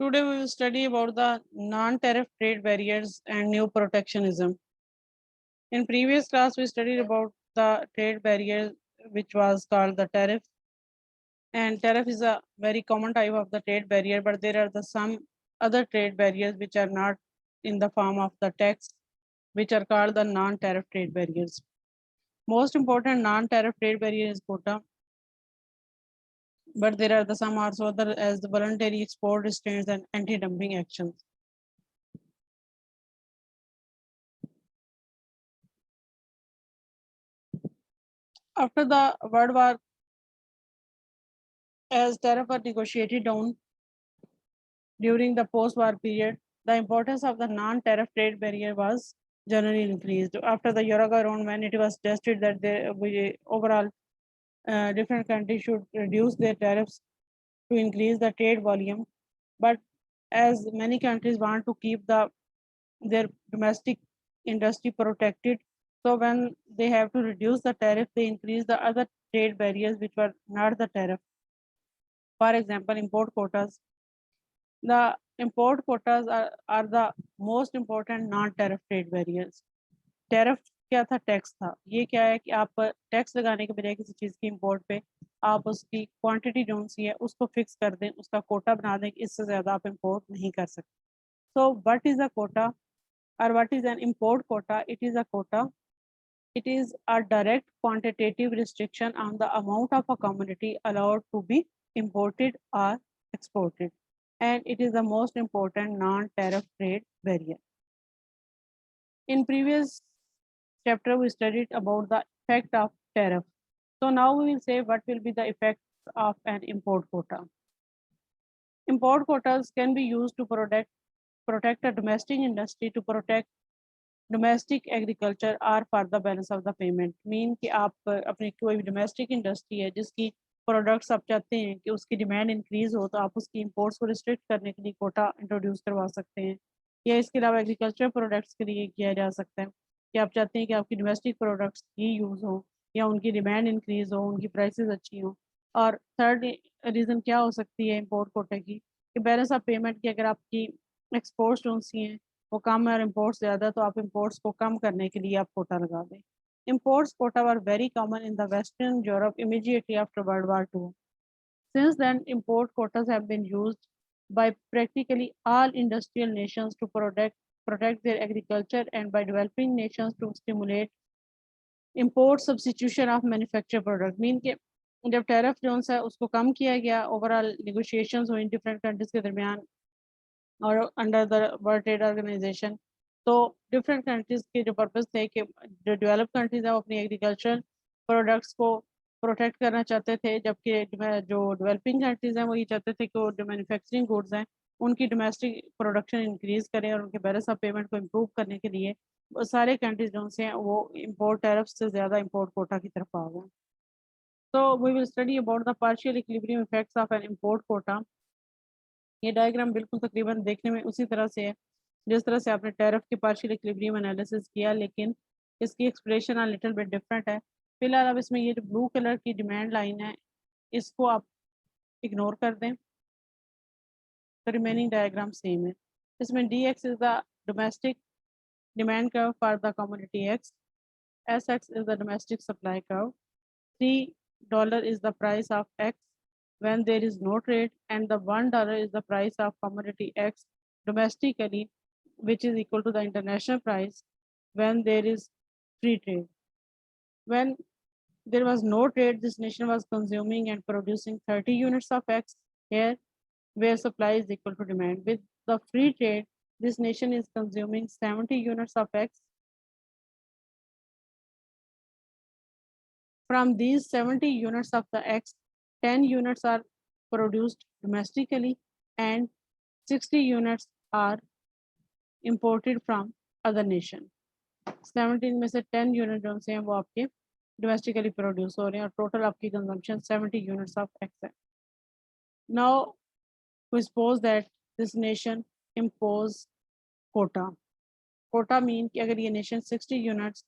Today we will study about the non-tariff trade barriers and new protectionism. In previous class, we studied about the trade barrier, which was called the tariff. And tariff is a very common type of the trade barrier, but there are some other trade barriers which are not in the form of the tax, which are called the non-tariff trade barriers. Most important non-tariff trade barrier is quota, but there are some also other as the voluntary export restraints and anti-dumping actions. After the World War, as tariffs were negotiated down during the post-war period, the importance of the non-tariff trade barrier was generally increased. After the Uraga round, when it was tested that overall different countries should reduce their tariffs to increase the trade volume, but as many countries want to keep their domestic industry protected, so when they have to reduce the tariff, they increase the other trade barriers which were not the tariff. For example, import quotas. The import quotas are the most important non-tariff trade barriers. Tariff क्या था? Tax था। ये क्या है कि आप tax लगाने के बजाय किसी चीज़ की इंपोर्ट पे आप उसकी क्वांटिटी जो सी है उसको फिक्स कर दें, उसका कोटा बना दें कि इससे ज़्यादा आप इंपोर्ट नहीं कर सकते. So what is a quota or what is an import quota? It is a quota. It is a direct quantitative restriction on the amount of a commodity allowed to be imported or exported. And it is the most important non-tariff trade barrier. In previous chapter, we studied about the effect of tariff. So now we will say what will be the effect of an import quota. Import quotas can be used to protect a domestic industry, to protect domestic agriculture or for the balance of the payment. Mean कि आप अपनी कोई भी domestic industry है जिसकी products आप चाहते हैं कि उसकी डिमांड इंक्रीज हो, तो आप उसकी इंपोर्ट्स को रिस्ट्रिक्ट करने के लिए कोटा इंट्रोड्यूस करवा सकते हैं. या इसके अलावा एग्रीकल्चर प्रोडक्ट्स के लिए किया जा सकता है कि आप चाहते हैं कि आपकी डोमेस्टिक प्रोडक्ट्स ही यूज़ हो या उनकी डिमांड इंक्रीज हो, उनकी प्राइसेस अच्छी हो. और थर्ड रीज़न क्या हो सकती है इंपोर्ट कोटे की, कि बैलेंस ऑफ पेमेंट की अगर आपकी एक्सपोर्ट्स जो सी हैं वो कम है और इम्पोर्ट्स ज़्यादा, तो आप इम्पोर्ट्स को कम करने के लिए आप कोटा लगा दें. Imports quota were very common in the Western Europe immediately after World War II. Since then, import quotas have been used by practically all industrial nations to protect their agriculture and by developing nations to stimulate import substitution of manufactured product. Mean के जब tariff zone है उसको कम किया गया, overall negotiations हुई different countries के दरमियान और under the world trade organisation, तो डिफरेंट कंट्रीज के जो पर्पस थे कि जो डेवलप कंट्रीज हैं वो अपनी एग्रीकल्चर प्रोडक्ट्स को प्रोटेक्ट करना चाहते थे, जबकि जो डेवलपिंग कंट्रीज हैं वो ये चाहते थे कि वो जो मैन्युफैक्चरिंग गुड्स हैं उनकी डोमेस्टिक प्रोडक्शन इंक्रीज करें और उनके बैलेंस ऑफ पेमेंट को इम्प्रूव करने के लिए वो सारे कंट्रीज जो से हैं वो इम्पोर्ट टैरिफ से ज़्यादा इम्पोर्ट कोटा की तरफ आ गए. तो we will study about the partial equilibrium effects of an import quota. ये डायग्राम बिल्कुल तकरीबन देखने में उसी तरह से है जिस तरह से आपने टैरिफ के पार्शियल इक्विलिब्रियम एनालिसिस किया, लेकिन इसकी एक्सप्रेशन आ लिटिल बिट डिफरेंट है. फिलहाल अब इसमें ये जो ब्लू कलर की डिमांड लाइन है इसको आप इग्नोर कर दें, तो रिमेनिंग डायग्राम सेम है. इसमें dx is the domestic demand curve for the commodity x, sx is the domestic supply curve, $3 is the price of x when there is no trade, and the $1 is the price of commodity x domestically, which is equal to the international price when there is free trade. When there was no trade, this nation was consuming and producing 30 units of x here, where supply is equal to demand. With the free trade, this nation is consuming 70 units of x. From these 70 units of the x, 10 units are produced domestically and 60 units are imported from other nation. 17 में से 10 unit जो से हैं वो आपके domestically produce हो रहे हैं और टोटल आपकी कंजम्पशन 70 यूनिट्स ऑफ एक्स है. Now we suppose that this nation impose quota. Quota mean कि अगर ये नेशन 60 यूनिट्स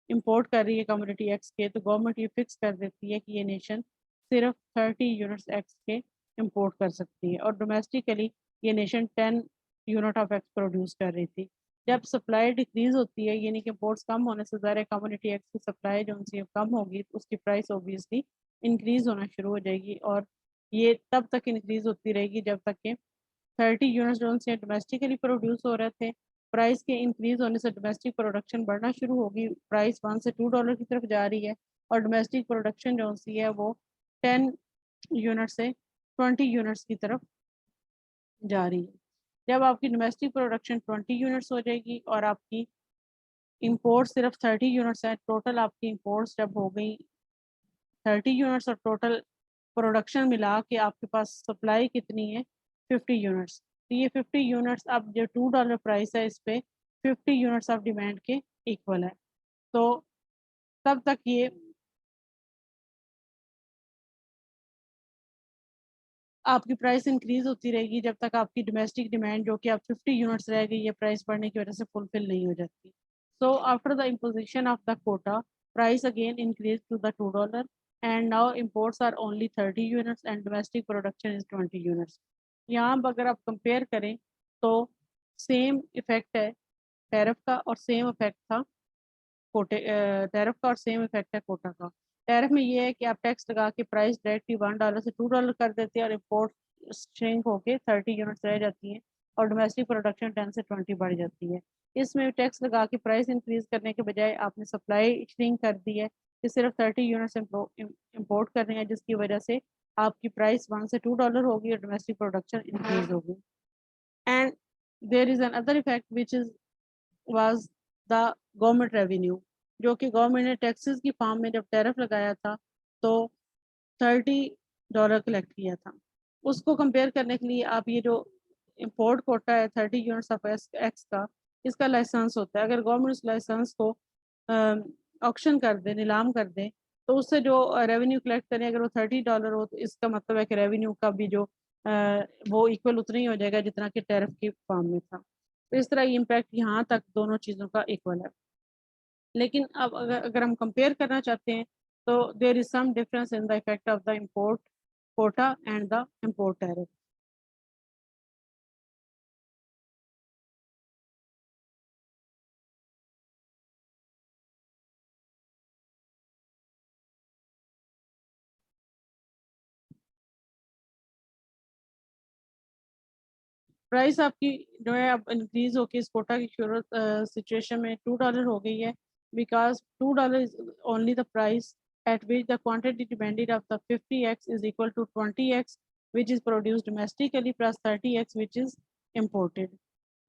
इंपोर्ट कर रही है कमोडिटी एक्स के, तो गवर्नमेंट ये फिक्स कर देती है कि ये नेशन सिर्फ 30 यूनिट्स एक्स के इंपोर्ट कर सकती है और डोमेस्टिकली ये nation 10 unit of x produce कर रही थी। जब सप्लाई डिक्रीज होती है यानी कि इम्पोर्ट्स कम होने से ज़ाहिर कम्युनिटी एक्स की सप्लाई जो उनसे कम होगी तो उसकी प्राइस ऑब्वियसली इंक्रीज होना शुरू हो जाएगी, और ये तब तक इंक्रीज होती रहेगी जब तक कि 30 यूनिट्स जो उनसे डोमेस्टिकली प्रोड्यूस हो रहे थे, प्राइस के इंक्रीज होने से डोमेस्टिक प्रोडक्शन बढ़ना शुरू होगी, प्राइस $1 से $2 की तरफ जा रही है, और डोमेस्टिक प्रोडक्शन जो सी है वो 10 यूनिट से 20 यूनिट्स की तरफ जा रही है। जब आपकी डोमेस्टिक प्रोडक्शन 20 यूनिट्स हो जाएगी और आपकी इंपोर्ट सिर्फ 30 यूनिट्स है, टोटल आपकी इंपोर्ट्स जब हो गई 30 यूनिट्स और टोटल प्रोडक्शन मिला के आपके पास सप्लाई कितनी है 50 यूनिट्स, तो ये 50 यूनिट्स अब जो $2 प्राइस है इस पे 50 यूनिट्स ऑफ डिमांड के इक्वल है। तो तब तक ये आपकी प्राइस इंक्रीज होती रहेगी जब तक आपकी डोमेस्टिक डिमांड जो कि आप 50 यूनिट्स रह गई ये प्राइस बढ़ने की वजह से फुलफिल नहीं हो जाती। So after the imposition of the quota price again increase to the $2 and now imports are only 30 units and domestic production is 20 units. यहाँ अगर आप कंपेयर करें तो सेम इफेक्ट है टैरिफ का और सेम इफेक्ट था कोटे टैरिफ का और सेम इफेक्ट है कोटा का। टैरिफ में ये है कि आप टैक्स लगा के प्राइस डायरेक्टली $1 से $2 कर देते हैं और इम्पोर्ट श्रिंक होके 30 यूनिट्स रह जाती हैं और डोमेस्टिक प्रोडक्शन 10 से 20 बढ़ जाती है। इसमें टैक्स लगा के प्राइस इंक्रीज करने के बजाय आपने सप्लाई श्रिंक कर दी है कि सिर्फ 30 यूनिट्स इम्पोर्ट कर रहे हैं, जिसकी वजह से आपकी प्राइस $1 से $2 होगी और डोमेस्टिक प्रोडक्शन इंक्रीज होगी। And there is another effect which is was the government revenue, जो कि गवर्नमेंट ने टैक्सेस की फॉर्म में जब टैरिफ लगाया था तो $30 कलेक्ट किया था। उसको कंपेयर करने के लिए आप ये जो इंपोर्ट कोटा है 30 यूनिट्स ऑफ एक्स का, इसका लाइसेंस होता है। अगर गवर्नमेंट उस लाइसेंस को ऑक्शन कर दे, नीलाम कर दे, तो उससे जो रेवेन्यू कलेक्ट करें अगर वो $30 हो तो इसका मतलब है कि रेवेन्यू का भी जो वो इक्वल उतना ही हो जाएगा जितना कि टैरिफ की फॉर्म में था। तो इस तरह इम्पैक्ट यहाँ तक दोनों चीज़ों का इक्वल है। लेकिन अब अगर हम कंपेयर करना चाहते हैं तो there is some difference in the effect of the import quota and the import tariff. Price आपकी जो है अब इंक्रीज होके इस कोटा की सूरत सिचुएशन में $2 हो गई है, because $2 is only the price at which the quantity demanded of the 50x is equal to 20x which is produced domestically plus 30x which is imported.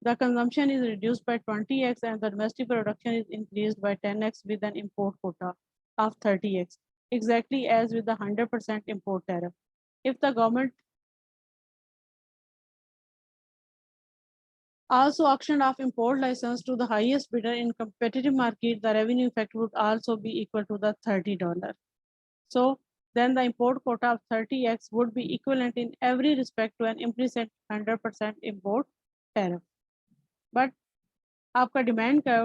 The consumption is reduced by 20x and the domestic production is increased by 10x with an import quota of 30x, exactly as with the 100% import tariff. If the government also auctioned off import license to the highest bidder in competitive market, the revenue effect would also be equal to the $30. So then the import quota of 30x would be equivalent in every respect to an implicit 100% import tariff. But आपका demand का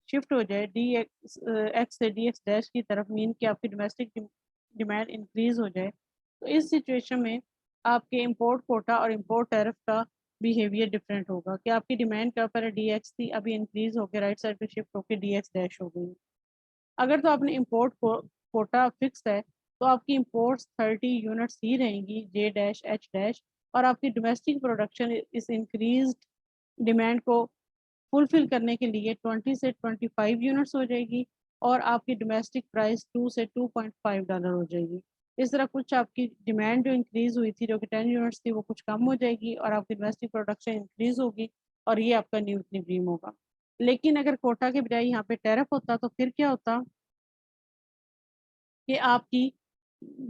shift हो जाए D x से D x dash की तरफ, mean कि आपकी domestic demand increase हो जाए, तो इस सिचुएशन में आपके इंपोर्ट कोटा और इंपोर्ट टैरिफ का बिहेवियर डिफरेंट होगा कि आपकी डिमांड का पर डी एक्स थी अभी इंक्रीज होकर राइट साइड पे शिफ्ट होकर डी एक्स डैश हो गई। अगर तो आपने इंपोर्ट कोटा फिक्स है तो आपकी इंपोर्ट्स 30 यूनिट्स ही रहेंगी जे डैश एच डैश, और आपकी डोमेस्टिक प्रोडक्शन इस इंक्रीज डिमांड को फुलफिल करने के लिए 20 से 25 यूनिट्स हो जाएगी और आपकी डोमेस्टिक प्राइस 2 से $2.5 हो जाएगी। इस तरह कुछ आपकी डिमांड जो इंक्रीज हुई थी जो कि 10 यूनिट्स थी वो कुछ कम हो जाएगी और आपकी डोमेस्टिक प्रोडक्शन इंक्रीज होगी और ये आपका न्यू इक्विलिब्रियम होगा। लेकिन अगर कोटा के बजाय यहाँ पे टैरिफ होता तो फिर क्या होता कि आपकी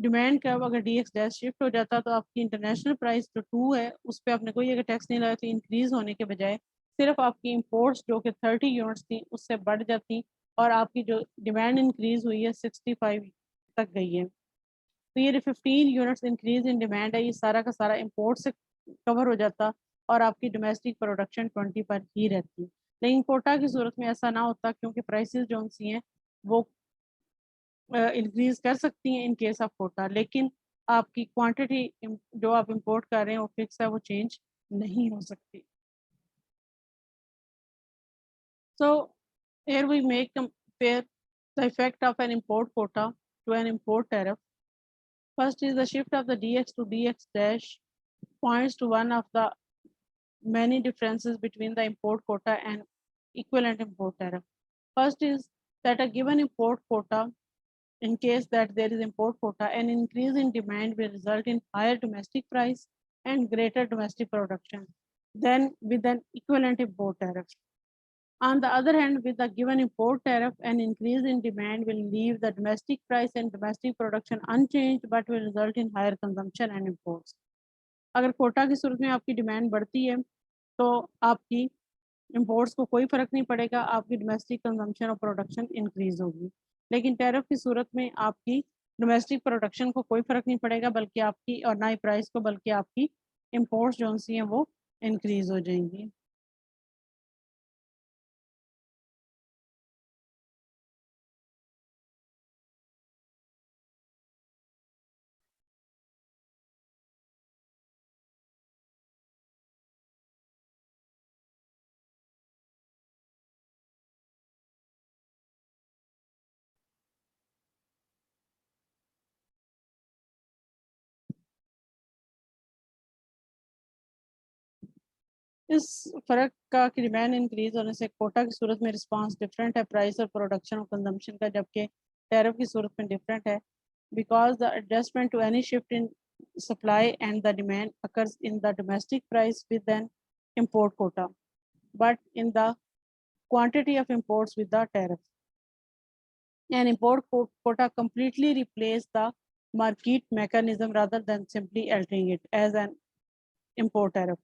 डिमांड का अगर डी एक्स डैश शिफ्ट हो जाता तो आपकी इंटरनेशनल प्राइस जो 2 है उस पर आपने कोई अगर टैक्स नहीं लगाया तो इंक्रीज होने के बजाय सिर्फ आपकी इंपोर्ट्स जो कि 30 यूनिट्स थी उससे बढ़ जाती और आपकी जो डिमांड इंक्रीज हुई है 65 तक गई है। तो ये 15 यूनिट्स इंक्रीज इन डिमांड है ये सारा का सारा इंपोर्ट से कवर हो जाता और आपकी डोमेस्टिक प्रोडक्शन 20 पर ही रहती। लेकिन कोटा की सूरत में ऐसा ना होता क्योंकि प्राइसेस जो सी हैं वो इंक्रीज कर सकती हैं इन केस ऑफ कोटा, लेकिन आपकी क्वांटिटी जो आप इंपोर्ट कर रहे हैं वो फिक्स है, वो चेंज नहीं हो सकती। So here we make compare the effect of an import quota to an import tariff. First is the shift of the dx to dx dash points to one of the many differences between the import quota and equivalent import tariff. First is that a given import quota, in case that there is import quota, an increase in demand will result in higher domestic price and greater domestic production than with an equivalent import tariff. On the other hand, with the given import tariff, an increase in demand will leave the domestic price and domestic production unchanged, but will result in higher consumption and imports. अगर कोटा की सूरत में आपकी demand बढ़ती है तो आपकी imports को कोई फर्क नहीं पड़ेगा, आपकी डोमेस्टिक कंजम्पशन और प्रोडक्शन इंक्रीज होगी। लेकिन टैरिफ की सूरत में आपकी डोमेस्टिक प्रोडक्शन को कोई फर्क नहीं पड़ेगा, बल्कि आपकी और ना ही प्राइस को, बल्कि आपकी इंपोर्ट्स जो सी हैं वो इंक्रीज हो जाएंगी। इस फर्क का कि डिमांड इंक्रीज होने से कोटा की सूरत में रिस्पांस डिफरेंट है प्राइस और प्रोडक्शन और कंजम्पशन का, जबकि टैरिफ की सूरत में डिफरेंट है, because the adjustment to any shift in supply and the demand occurs in the domestic price with an import quota, but in the quantity of imports with the tariff. An import quota completely replaces the market mechanism rather than simply altering it as an import tariff.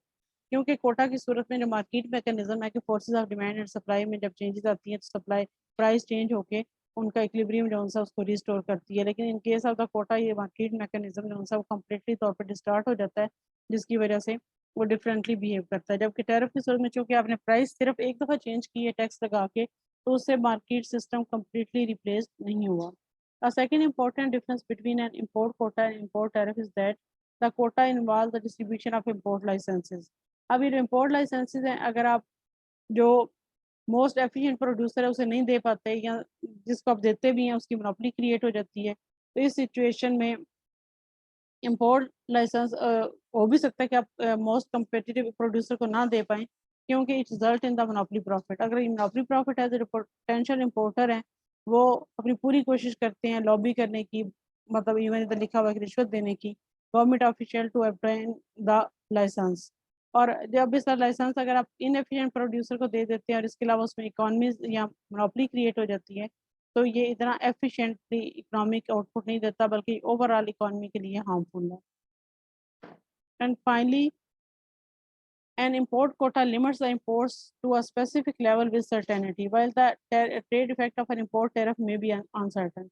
क्योंकि कोटा की सूरत में जो market mechanism है कि forces of demand and supply में जब changes आती हैं तो सप्लाई प्राइस चेंज होके उनका इक्विलिब्रियम जो है उसको रिस्टोर करती है, लेकिन in case of the quota ये मार्केट मैकेनिज्म जो है वो कम्प्लीटली तौर पर डिस्टार्ट हो जाता है, जिसकी वजह से वो डिफरेंटली बिहेव करता है। जबकि टैरिफ की सूरत में चूंकि आपने प्राइस सिर्फ एक दफ़ा चेंज की है टैक्स लगा के, तो उससे मार्केट सिस्टम कम्प्लीटली रिप्लेस नहीं हुआ। A second important difference between an import quota and import tariff is that the quota involves the distribution of import licenses. अब ये जो इम्पोर्ट लाइसेंसेज हैं, अगर आप जो मोस्ट एफिशिएंट प्रोड्यूसर है उसे नहीं दे पाते या जिसको आप देते भी हैं उसकी मोनोपोली क्रिएट हो जाती है, तो इस सिचुएशन में इम्पोर्ट लाइसेंस हो भी सकता है कि आप मोस्ट कम्पिटिटिव प्रोड्यूसर को ना दे पाएँ, क्योंकि it result in the monopoly profit. अगर ये मोनोपोली प्रॉफिट है तो पोटेंशियल इम्पोर्टर हैं वो अपनी पूरी कोशिश करते हैं लॉबी करने की, मतलब इवन इधर लिखा हुआ है कि रिश्वत देने की, government official to obtain the licence. और जब इस लाइसेंस अगर आप इनएफिशिएंट प्रोड्यूसर को दे देते हैं और इसके अलावा उसमें इकोनॉमीज या मोनोपोली क्रिएट हो जाती है, तो ये इतना एफिशिएंटली इकोनॉमिक आउटपुट नहीं देता, बल्कि ओवरऑल इकोनॉमी के लिए हार्मफुल है। And finally, an import quota limits the imports to a specific level with certainty, while the trade effect of an import tariff may be uncertain.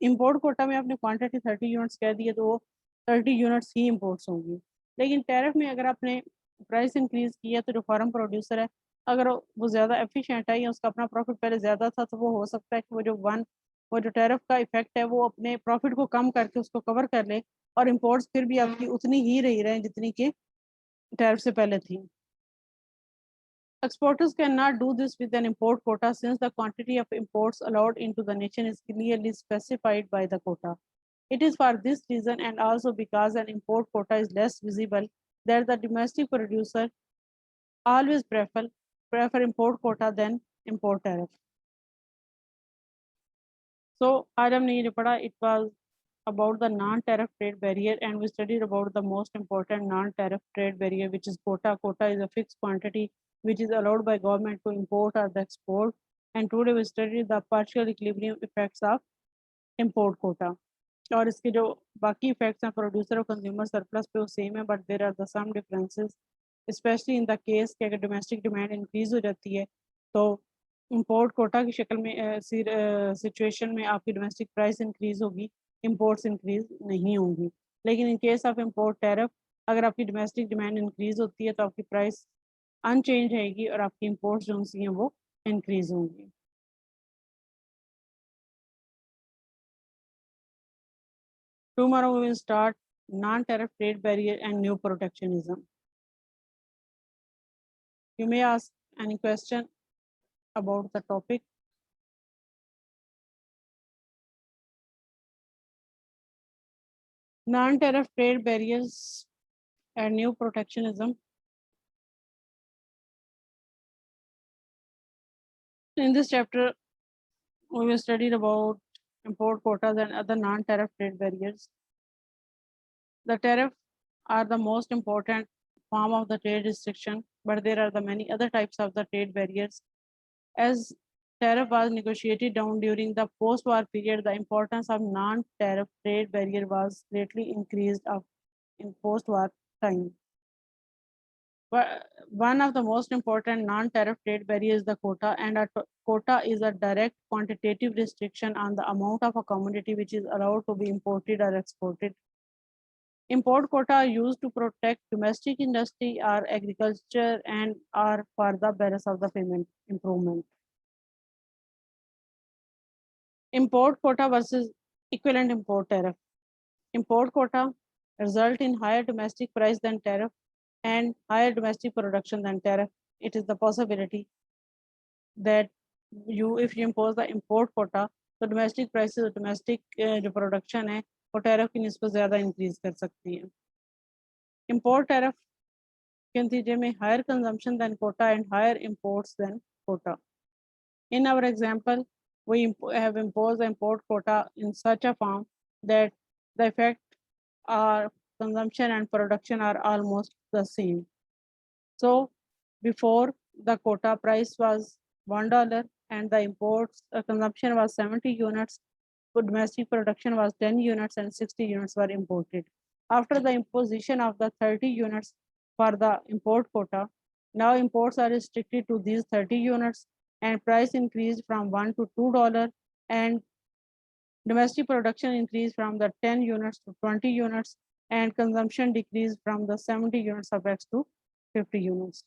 import quota में आपने quantity 30 units कह दिए तो वो 30 units ही imports होंगी, लेकिन tariff में अगर आपने प्राइस इंक्रीज किया तो जो फॉरेन प्रोड्यूसर है अगर वो ज़्यादा एफिशिएंट है या उसका अपना प्रॉफिट पहले ज़्यादा था, तो वो हो सकता है कि वो जो टैरिफ का इफेक्ट है वो अपने प्रॉफिट को कम करके उसको कवर कर ले और इम्पोर्ट्स फिर भी आपकी उतनी ही रही रहे जितनी कि टैरिफ से पहले थी। Exporters cannot do this with an import quota since the quantity of imports allowed into the nation is clearly specified by the quota. It is for this reason and also because an import quota is less visible that the domestic producer always prefer import quota than import tariff. So आज हमने ये जो पढ़ा, it was about the non-tariff trade barrier, and we studied about the most important non-tariff trade barrier, which is quota. Quota is a fixed quantity which is allowed by government to import or the export. And today we studied the partial equilibrium effects of import quota. और इसके जो बाकी effects हैं producer और consumer surplus पे वो same है, but there are the some differences, especially in the case कि अगर डोमेस्टिक डिमांड इंक्रीज हो जाती है तो इंपोर्ट कोटा की शक्ल में सिचुएशन में आपकी डोमेस्टिक प्राइस इंक्रीज होगी, इंपोर्ट्स इंक्रीज नहीं होंगी। लेकिन in case of import tariff अगर आपकी डोमेस्टिक डिमांड इंक्रीज होती है तो आपकी प्राइस अनचेंज रहेगी और आपकी इंपोर्ट्स जो सी हैं वो इंक्रीज होंगी। Tomorrow we will start non-tariff trade barrier and new protectionism. You may ask any question about the topic. Non-tariff trade barriers and new protectionism. In this chapter, we will study about import quotas and other non-tariff trade barriers. The tariff are the most important form of the trade restriction, but there are the many other types of the trade barriers. As tariff was negotiated down during the post-war period, the importance of non-tariff trade barrier was greatly increased in post-war time. But one of the most important non-tariff trade barriers is the quota, and a quota is a direct quantitative restriction on the amount of a commodity which is allowed to be imported or exported. Import quota are used to protect domestic industry or agriculture and are for the balance of the payment improvement. Import quota versus equivalent import tariff. Import quota result in higher domestic price than tariff and higher domestic production than tariff. It is the possibility that if you impose the import quota, तो domestic prices और domestic जो production है वो tariff की निस्बत ज़्यादा increase कर सकती है. Import tariff के नतीजे में higher consumption than quota and higher imports than quota. In our example, we have imposed the import quota in such a form that the effect our consumption and production are almost the same. So before the quota price was $1 and the imports consumption was 70 units, domestic production was 10 units and 60 units were imported. After the imposition of the 30 units for the import quota, now imports are restricted to these 30 units and price increased from $1 to $2 and domestic production increased from the 10 units to 20 units and consumption decreased from the 70 units of X to 50 units.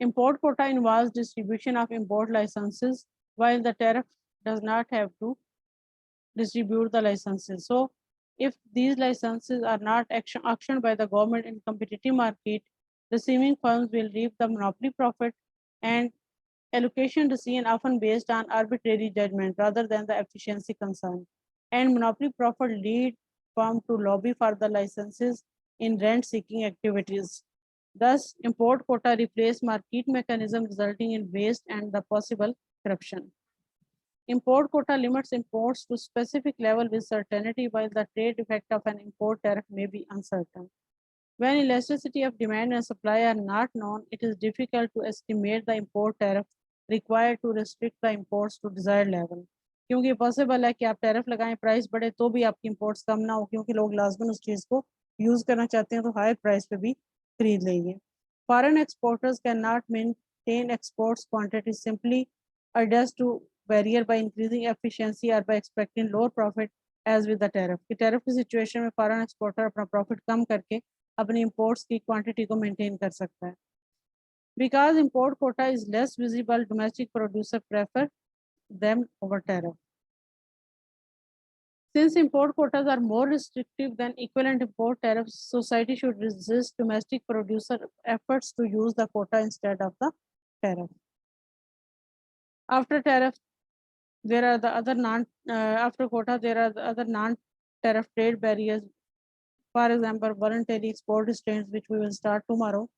Import quota involves distribution of import licenses, while the tariff does not have to distribute the licenses. So if these licenses are not auctioned by the government in competitive market, receiving firms will reap the monopoly profit, and allocation decision often based on arbitrary judgment rather than the efficiency concern. And monopoly profit lead firm to lobby for the licenses in rent-seeking activities. Thus, import quota replace market mechanism resulting in waste and the possible corruption. Import quota limits imports to specific level with certainty, while the trade effect of an import tariff may be uncertain. When elasticity of demand and supply are not known, it is difficult to estimate the import tariff required to restrict the imports to desired level. क्योंकि possible है कि आप tariff लगाएं, price बढ़े तो भी आपकी imports कम ना हो, क्योंकि लोग लाजमन उस चीज़ को यूज़ करना चाहते हैं तो हायर प्राइस पे भी खरीद लेंगे. Foreign exporters cannot maintain exports quantity simply adjust to barrier by increasing efficiency or by expecting lower profit as with the tariff. कि tariff की situation में foreign exporter अपना profit कम करके अपनी imports की quantity को maintain कर सकता है. Because import quota is less visible, domestic producer prefer them over tariff. Since import quotas are more restrictive than equivalent import tariffs, society should resist domestic producer efforts to use the quota instead of the tariff. After tariff, there are the other after quota, there are the other non-tariff trade barriers. For example, voluntary export restraints, which we will start tomorrow.